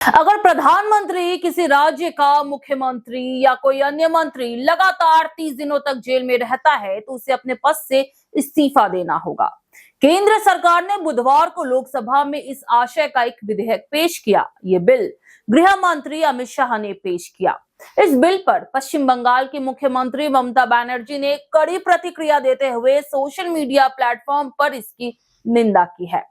अगर प्रधानमंत्री किसी राज्य का मुख्यमंत्री या कोई अन्य मंत्री लगातार 30 दिनों तक जेल में रहता है तो उसे अपने पद से इस्तीफा देना होगा। केंद्र सरकार ने बुधवार को लोकसभा में इस आशय का एक विधेयक पेश किया। ये बिल गृह मंत्री अमित शाह ने पेश किया। इस बिल पर पश्चिम बंगाल की मुख्यमंत्री ममता बनर्जी ने कड़ी प्रतिक्रिया देते हुए सोशल मीडिया प्लेटफॉर्म पर इसकी निंदा की है।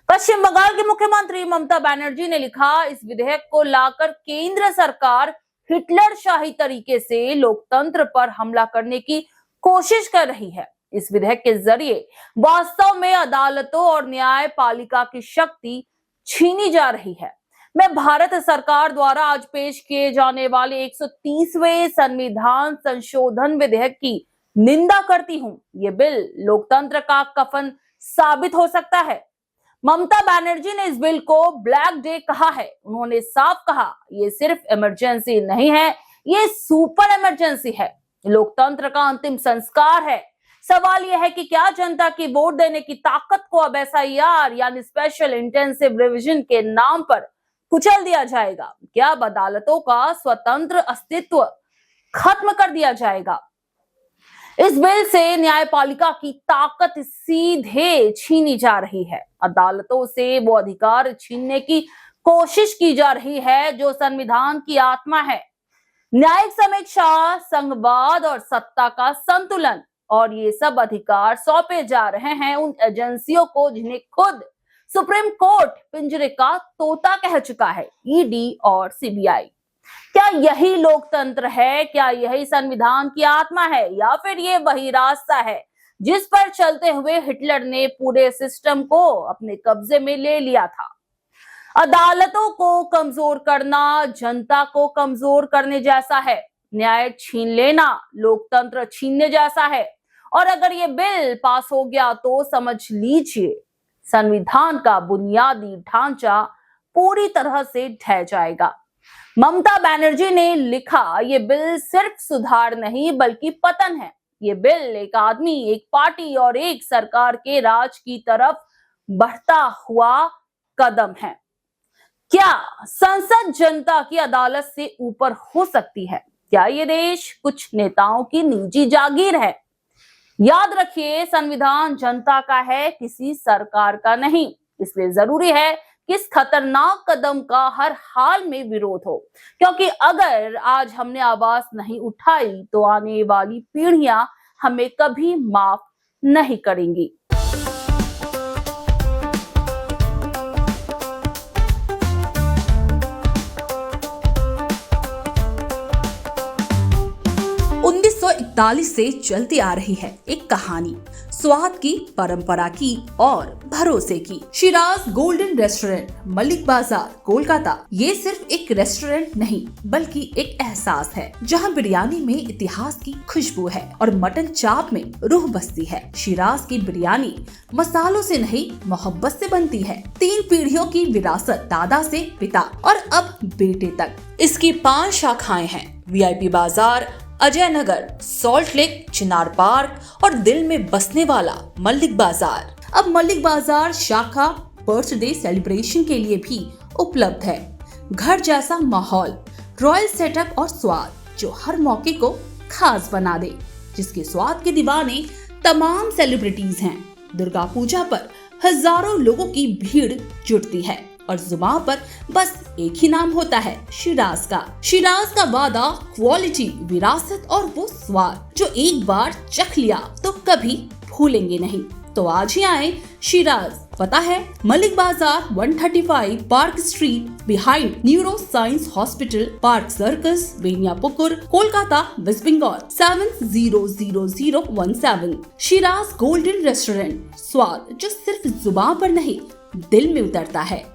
पश्चिम बंगाल की मुख्यमंत्री ममता बनर्जी ने लिखा, इस विधेयक को लाकर केंद्र सरकार हिटलर शाही तरीके से लोकतंत्र पर हमला करने की कोशिश कर रही है। इस विधेयक के जरिए वास्तव में अदालतों और न्यायपालिका की शक्ति छीनी जा रही है। मैं भारत सरकार द्वारा आज पेश किए जाने वाले 130वें संविधान संशोधन विधेयक की निंदा करती हूं। ये बिल लोकतंत्र का कफन साबित हो सकता है। ममता बनर्जी ने इस बिल को ब्लैक डे कहा है। उन्होंने साफ कहा, ये सिर्फ इमरजेंसी नहीं है, ये सुपर इमरजेंसी है, लोकतंत्र का अंतिम संस्कार है। सवाल यह है कि क्या जनता की वोट देने की ताकत को अब एसआईआर यानी स्पेशल इंटेंसिव रिवीजन के नाम पर कुचल दिया जाएगा? क्या अब अदालतों का स्वतंत्र अस्तित्व खत्म कर दिया जाएगा? इस बिल से न्यायपालिका की ताकत सीधे छीनी जा रही है। अदालतों से वो अधिकार छीनने की कोशिश की जा रही है जो संविधान की आत्मा है। न्यायिक समीक्षा, संघवाद और सत्ता का संतुलन, और ये सब अधिकार सौंपे जा रहे हैं उन एजेंसियों को जिन्हें खुद सुप्रीम कोर्ट पिंजरे का तोता कह चुका है, ईडी और सीबीआई। क्या यही लोकतंत्र है? क्या यही संविधान की आत्मा है? या फिर ये वही रास्ता है जिस पर चलते हुए हिटलर ने पूरे सिस्टम को अपने कब्जे में ले लिया था? अदालतों को कमजोर करना जनता को कमजोर करने जैसा है। न्याय छीन लेना लोकतंत्र छीनने जैसा है। और अगर ये बिल पास हो गया तो समझ लीजिए संविधान का बुनियादी ढांचा पूरी तरह से ढह जाएगा। ममता बनर्जी ने लिखा, ये बिल सिर्फ सुधार नहीं बल्कि पतन है। ये बिल एक आदमी, एक पार्टी और एक सरकार के राज की तरफ बढ़ता हुआ कदम है। क्या संसद जनता की अदालत से ऊपर हो सकती है? क्या ये देश कुछ नेताओं की निजी जागीर है? याद रखिए, संविधान जनता का है, किसी सरकार का नहीं। इसलिए जरूरी है कि इस खतरनाक कदम का हर हाल में विरोध हो, क्योंकि अगर आज हमने आवाज नहीं उठाई तो आने वाली पीढ़ियां हमें कभी माफ नहीं करेंगी। से चलती आ रही है एक कहानी, स्वाद की, परंपरा की और भरोसे की। शिराज गोल्डन रेस्टोरेंट, मलिक बाजार, कोलकाता। ये सिर्फ एक रेस्टोरेंट नहीं बल्कि एक एहसास है, जहां बिरयानी में इतिहास की खुशबू है और मटन चाप में रूह बसती है। शिराज की बिरयानी मसालों से नहीं, मोहब्बत से बनती है। 3 पीढ़ियों की विरासत, दादा से पिता और अब बेटे तक। इसकी 5 शाखाएं हैं, वीआईपी बाजार, अजय नगर, सॉल्ट लेक, चिनार पार्क और दिल में बसने वाला मलिक बाजार। अब मलिक बाजार शाखा बर्थडे सेलिब्रेशन के लिए भी उपलब्ध है। घर जैसा माहौल, रॉयल सेटअप और स्वाद जो हर मौके को खास बना दे, जिसके स्वाद के दीवाने तमाम सेलिब्रिटीज हैं। दुर्गा पूजा पर हजारों लोगों की भीड़ जुटती है और जुबान पर बस एक ही नाम होता है, शिराज का। शिराज का वादा, क्वालिटी, विरासत और वो स्वाद जो एक बार चख लिया तो कभी भूलेंगे नहीं। तो आज ही आए शिराज। पता है Mallick Bazar, 135 park street, behind neuro science hospital, park circus, Beniapukur, Kolkata, West Bengal 700017। Shiraz golden restaurant, स्वाद जो सिर्फ जुबान पर नहीं दिल में उतरता है।